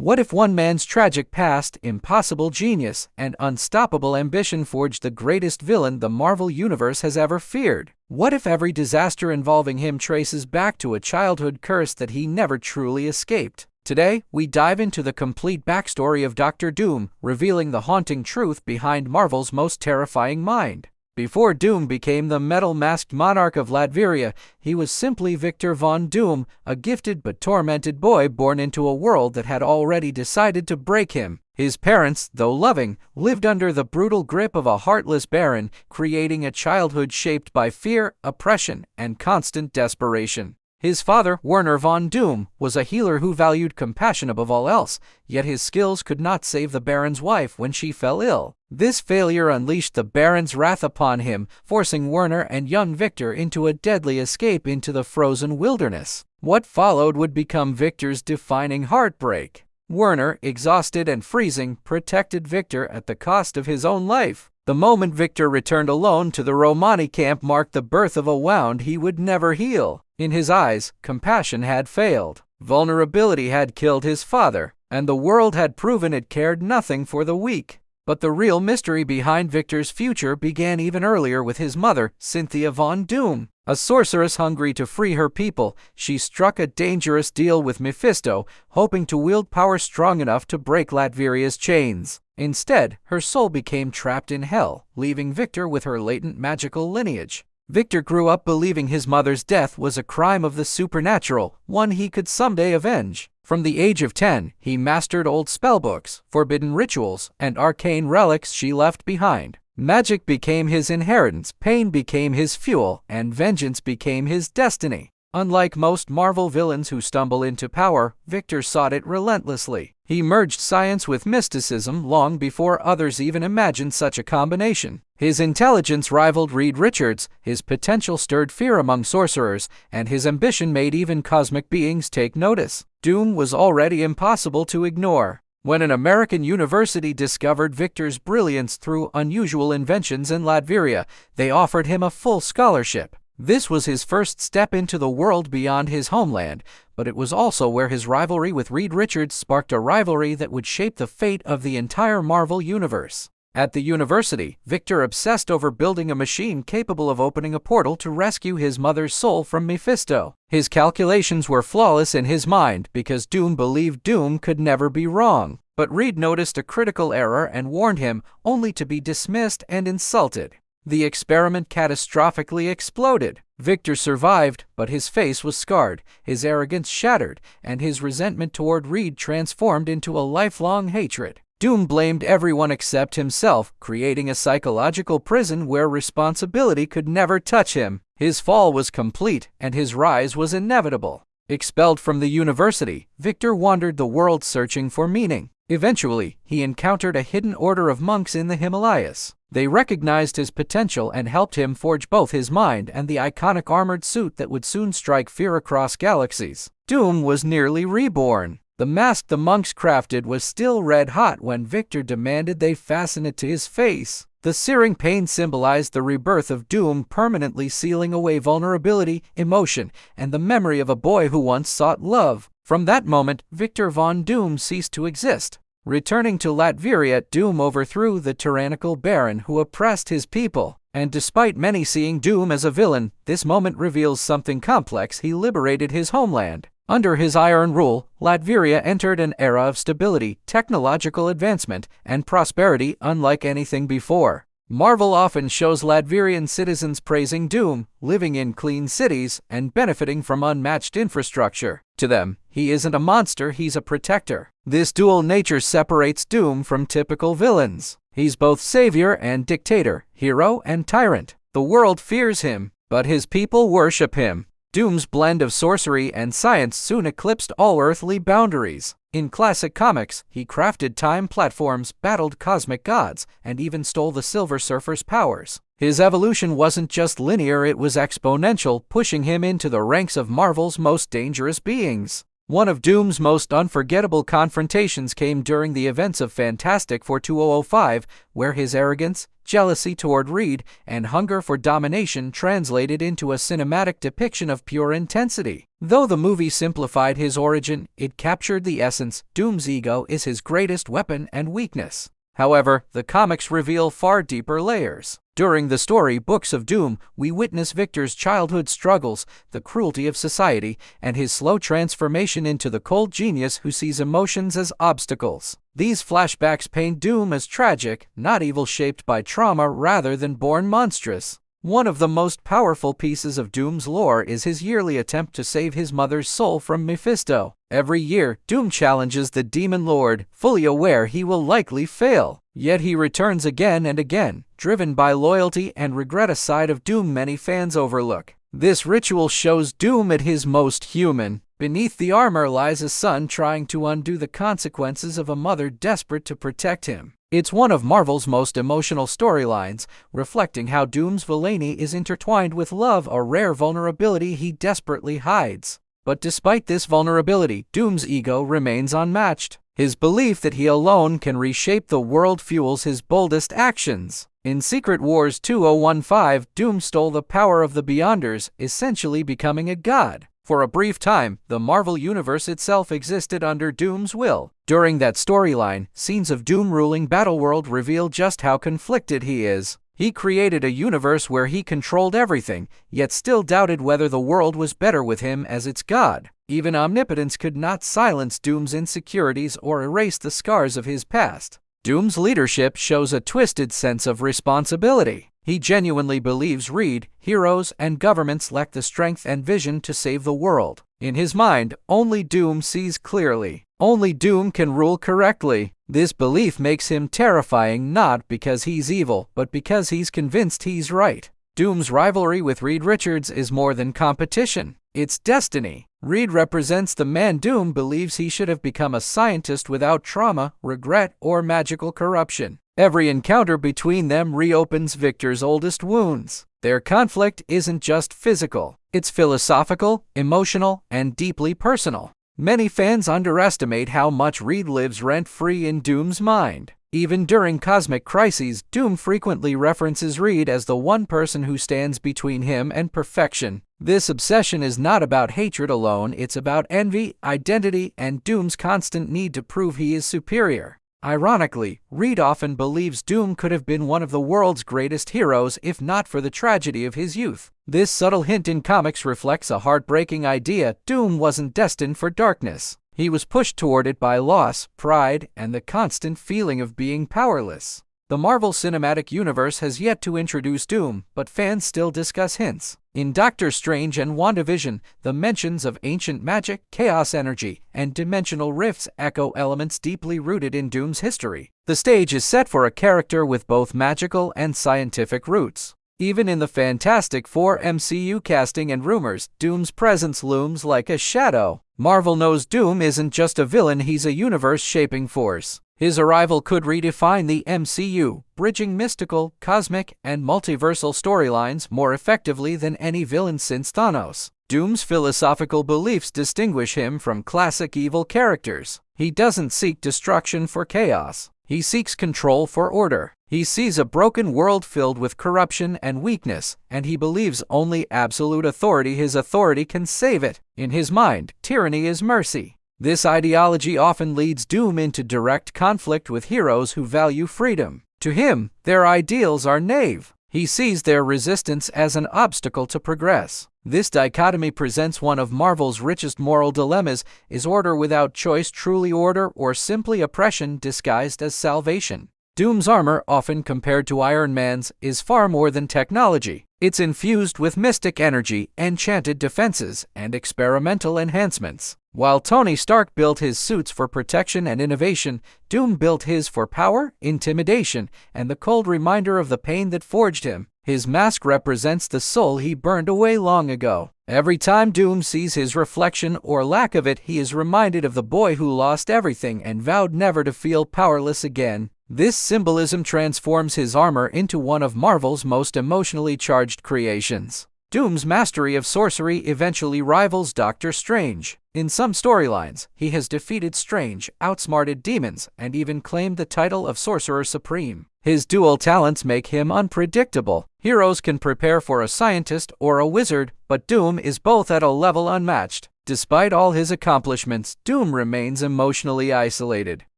What if one man's tragic past, impossible genius, and unstoppable ambition forged the greatest villain the Marvel Universe has ever feared? What if every disaster involving him traces back to a childhood curse that he never truly escaped? Today, we dive into the complete backstory of Doctor Doom, revealing the haunting truth behind Marvel's most terrifying mind. Before Doom became the metal-masked monarch of Latveria, he was simply Victor Von Doom, a gifted but tormented boy born into a world that had already decided to break him. His parents, though loving, lived under the brutal grip of a heartless baron, creating a childhood shaped by fear, oppression, and constant desperation. His father, Werner von Doom, was a healer who valued compassion above all else, yet his skills could not save the Baron's wife when she fell ill. This failure unleashed the Baron's wrath upon him, forcing Werner and young Victor into a deadly escape into the frozen wilderness. What followed would become Victor's defining heartbreak. Werner, exhausted and freezing, protected Victor at the cost of his own life. The moment Victor returned alone to the Romani camp marked the birth of a wound he would never heal. In his eyes, compassion had failed, vulnerability had killed his father, and the world had proven it cared nothing for the weak. But the real mystery behind Victor's future began even earlier with his mother, Cynthia Von Doom. A sorceress hungry to free her people, she struck a dangerous deal with Mephisto, hoping to wield power strong enough to break Latveria's chains. Instead, her soul became trapped in hell, leaving Victor with her latent magical lineage. Victor grew up believing his mother's death was a crime of the supernatural, one he could someday avenge. From the age of 10, he mastered old spellbooks, forbidden rituals, and arcane relics she left behind. Magic became his inheritance, pain became his fuel, and vengeance became his destiny. Unlike most Marvel villains who stumble into power, Victor sought it relentlessly. He merged science with mysticism long before others even imagined such a combination. His intelligence rivaled Reed Richards', his potential stirred fear among sorcerers, and his ambition made even cosmic beings take notice. Doom was already impossible to ignore. When an American university discovered Victor's brilliance through unusual inventions in Latveria, they offered him a full scholarship. This was his first step into the world beyond his homeland, but it was also where his rivalry with Reed Richards sparked a rivalry that would shape the fate of the entire Marvel universe. At the university, Victor obsessed over building a machine capable of opening a portal to rescue his mother's soul from Mephisto. His calculations were flawless in his mind because Doom believed Doom could never be wrong. But Reed noticed a critical error and warned him, only to be dismissed and insulted. The experiment catastrophically exploded. Victor survived, but his face was scarred, his arrogance shattered, and his resentment toward Reed transformed into a lifelong hatred. Doom blamed everyone except himself, creating a psychological prison where responsibility could never touch him. His fall was complete, and his rise was inevitable. Expelled from the university, Victor wandered the world searching for meaning. Eventually, he encountered a hidden order of monks in the Himalayas. They recognized his potential and helped him forge both his mind and the iconic armored suit that would soon strike fear across galaxies. Doom was nearly reborn. The mask the monks crafted was still red-hot when Victor demanded they fasten it to his face. The searing pain symbolized the rebirth of Doom, permanently sealing away vulnerability, emotion, and the memory of a boy who once sought love. From that moment, Victor Von Doom ceased to exist. Returning to Latveria, Doom overthrew the tyrannical Baron who oppressed his people. And despite many seeing Doom as a villain, this moment reveals something complex. He liberated his homeland. Under his iron rule, Latveria entered an era of stability, technological advancement, and prosperity unlike anything before. Marvel often shows Latverian citizens praising Doom, living in clean cities, and benefiting from unmatched infrastructure. To them, he isn't a monster, he's a protector. This dual nature separates Doom from typical villains. He's both savior and dictator, hero and tyrant. The world fears him, but his people worship him. Doom's blend of sorcery and science soon eclipsed all earthly boundaries. In classic comics, he crafted time platforms, battled cosmic gods, and even stole the Silver Surfer's powers. His evolution wasn't just linear, it was exponential, pushing him into the ranks of Marvel's most dangerous beings. One of Doom's most unforgettable confrontations came during the events of Fantastic Four 2005, where his arrogance, jealousy toward Reed, and hunger for domination translated into a cinematic depiction of pure intensity. Though the movie simplified his origin, it captured the essence. Doom's ego is his greatest weapon and weakness. However, the comics reveal far deeper layers. During the story Books of Doom, we witness Victor's childhood struggles, the cruelty of society, and his slow transformation into the cold genius who sees emotions as obstacles. These flashbacks paint Doom as tragic, not evil shaped by trauma rather than born monstrous. One of the most powerful pieces of Doom's lore is his yearly attempt to save his mother's soul from Mephisto. Every year, Doom challenges the Demon Lord, fully aware he will likely fail. Yet he returns again and again, driven by loyalty and regret, a side of Doom many fans overlook. This ritual shows Doom at his most human. Beneath the armor lies a son trying to undo the consequences of a mother desperate to protect him. It's one of Marvel's most emotional storylines, reflecting how Doom's villainy is intertwined with love, a rare vulnerability he desperately hides. But despite this vulnerability, Doom's ego remains unmatched. His belief that he alone can reshape the world fuels his boldest actions. In Secret Wars 2015, Doom stole the power of the Beyonders, essentially becoming a god. For a brief time, the Marvel Universe itself existed under Doom's will. During that storyline, scenes of Doom ruling Battleworld reveal just how conflicted he is. He created a universe where he controlled everything, yet still doubted whether the world was better with him as its god. Even omnipotence could not silence Doom's insecurities or erase the scars of his past. Doom's leadership shows a twisted sense of responsibility. He genuinely believes Reed, heroes, and governments lack the strength and vision to save the world. In his mind, only Doom sees clearly. Only Doom can rule correctly. This belief makes him terrifying, not because he's evil, but because he's convinced he's right. Doom's rivalry with Reed Richards is more than competition. It's destiny. Reed represents the man Doom believes he should have become, a scientist without trauma, regret, or magical corruption. Every encounter between them reopens Victor's oldest wounds. Their conflict isn't just physical. It's philosophical, emotional, and deeply personal. Many fans underestimate how much Reed lives rent-free in Doom's mind. Even during cosmic crises, Doom frequently references Reed as the one person who stands between him and perfection. This obsession is not about hatred alone, it's about envy, identity, and Doom's constant need to prove he is superior. Ironically, Reed often believes Doom could have been one of the world's greatest heroes if not for the tragedy of his youth. This subtle hint in comics reflects a heartbreaking idea: Doom wasn't destined for darkness. He was pushed toward it by loss, pride, and the constant feeling of being powerless. The Marvel Cinematic Universe has yet to introduce Doom, but fans still discuss hints. In Doctor Strange and WandaVision, the mentions of ancient magic, chaos energy, and dimensional rifts echo elements deeply rooted in Doom's history. The stage is set for a character with both magical and scientific roots. Even in the Fantastic Four MCU casting and rumors, Doom's presence looms like a shadow. Marvel knows Doom isn't just a villain, he's a universe-shaping force. His arrival could redefine the MCU, bridging mystical, cosmic, and multiversal storylines more effectively than any villain since Thanos. Doom's philosophical beliefs distinguish him from classic evil characters. He doesn't seek destruction for chaos. He seeks control for order. He sees a broken world filled with corruption and weakness, and he believes only absolute authority, his authority, can save it. In his mind, tyranny is mercy. This ideology often leads Doom into direct conflict with heroes who value freedom. To him, their ideals are naive. He sees their resistance as an obstacle to progress. This dichotomy presents one of Marvel's richest moral dilemmas. Is order without choice truly order, or simply oppression disguised as salvation? Doom's armor, often compared to Iron Man's, is far more than technology. It's infused with mystic energy, enchanted defenses, and experimental enhancements. While Tony Stark built his suits for protection and innovation, Doom built his for power, intimidation, and the cold reminder of the pain that forged him. His mask represents the soul he burned away long ago. Every time Doom sees his reflection or lack of it, he is reminded of the boy who lost everything and vowed never to feel powerless again. This symbolism transforms his armor into one of Marvel's most emotionally charged creations. Doom's mastery of sorcery eventually rivals Doctor Strange. In some storylines, he has defeated Strange, outsmarted demons, and even claimed the title of Sorcerer Supreme. His dual talents make him unpredictable. Heroes can prepare for a scientist or a wizard, but Doom is both at a level unmatched. Despite all his accomplishments, Doom remains emotionally isolated.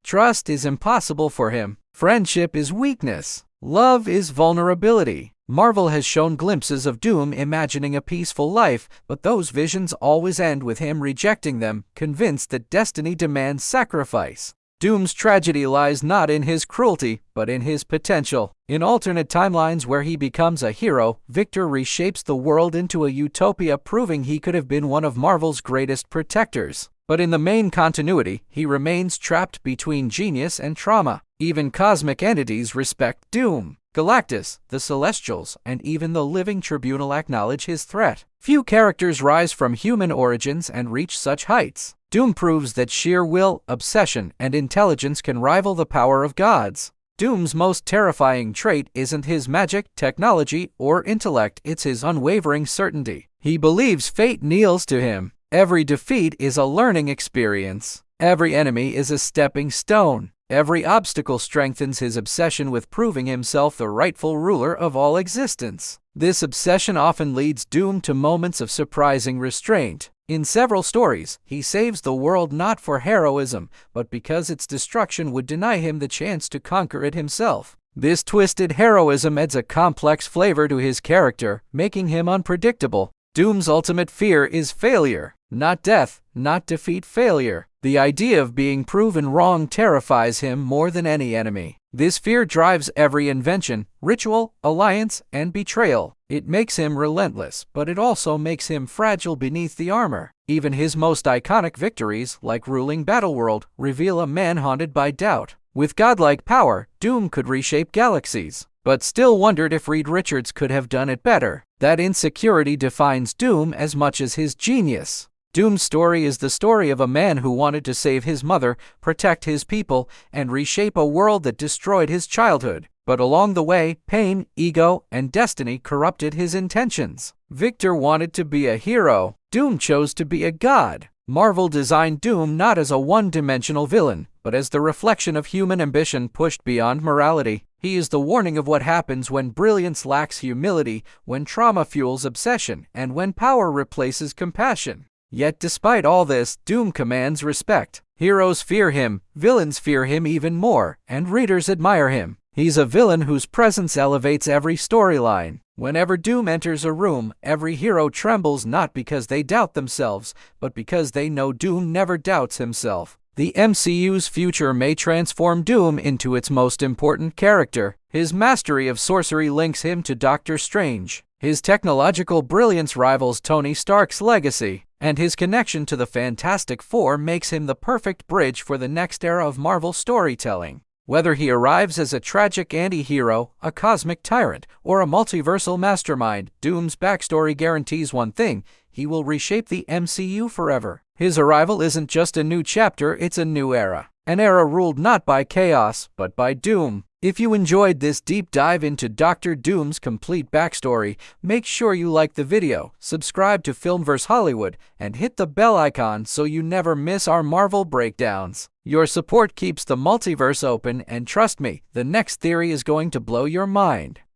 Trust is impossible for him. Friendship is weakness. Love is vulnerability. Marvel has shown glimpses of Doom imagining a peaceful life, but those visions always end with him rejecting them, convinced that destiny demands sacrifice. Doom's tragedy lies not in his cruelty, but in his potential. In alternate timelines where he becomes a hero, Victor reshapes the world into a utopia, proving he could have been one of Marvel's greatest protectors. But in the main continuity, he remains trapped between genius and trauma. Even cosmic entities respect Doom. Galactus, the Celestials, and even the Living Tribunal acknowledge his threat. Few characters rise from human origins and reach such heights. Doom proves that sheer will, obsession, and intelligence can rival the power of gods. Doom's most terrifying trait isn't his magic, technology, or intellect, it's his unwavering certainty. He believes fate kneels to him. Every defeat is a learning experience. Every enemy is a stepping stone. Every obstacle strengthens his obsession with proving himself the rightful ruler of all existence. This obsession often leads Doom to moments of surprising restraint. In several stories, he saves the world not for heroism, but because its destruction would deny him the chance to conquer it himself. This twisted heroism adds a complex flavor to his character, making him unpredictable. Doom's ultimate fear is failure. Not death, not defeat, failure. The idea of being proven wrong terrifies him more than any enemy. This fear drives every invention, ritual, alliance, and betrayal. It makes him relentless, but it also makes him fragile beneath the armor. Even his most iconic victories, like ruling Battleworld, reveal a man haunted by doubt. With godlike power, Doom could reshape galaxies, but still wondered if Reed Richards could have done it better. That insecurity defines Doom as much as his genius. Doom's story is the story of a man who wanted to save his mother, protect his people, and reshape a world that destroyed his childhood. But along the way, pain, ego, and destiny corrupted his intentions. Victor wanted to be a hero. Doom chose to be a god. Marvel designed Doom not as a one-dimensional villain, but as the reflection of human ambition pushed beyond morality. He is the warning of what happens when brilliance lacks humility, when trauma fuels obsession, and when power replaces compassion. Yet despite all this, Doom commands respect. Heroes fear him, villains fear him even more, and readers admire him. He's a villain whose presence elevates every storyline. Whenever Doom enters a room, every hero trembles not because they doubt themselves, but because they know Doom never doubts himself. The MCU's future may transform Doom into its most important character. His mastery of sorcery links him to Doctor Strange. His technological brilliance rivals Tony Stark's legacy, and his connection to the Fantastic Four makes him the perfect bridge for the next era of Marvel storytelling. Whether he arrives as a tragic anti-hero, a cosmic tyrant, or a multiversal mastermind, Doom's backstory guarantees one thing: he will reshape the MCU forever. His arrival isn't just a new chapter, it's a new era. An era ruled not by chaos, but by Doom. If you enjoyed this deep dive into Dr. Doom's complete backstory, make sure you like the video, subscribe to FilmVerse Hollywood, and hit the bell icon so you never miss our Marvel breakdowns. Your support keeps the multiverse open, and trust me, the next theory is going to blow your mind.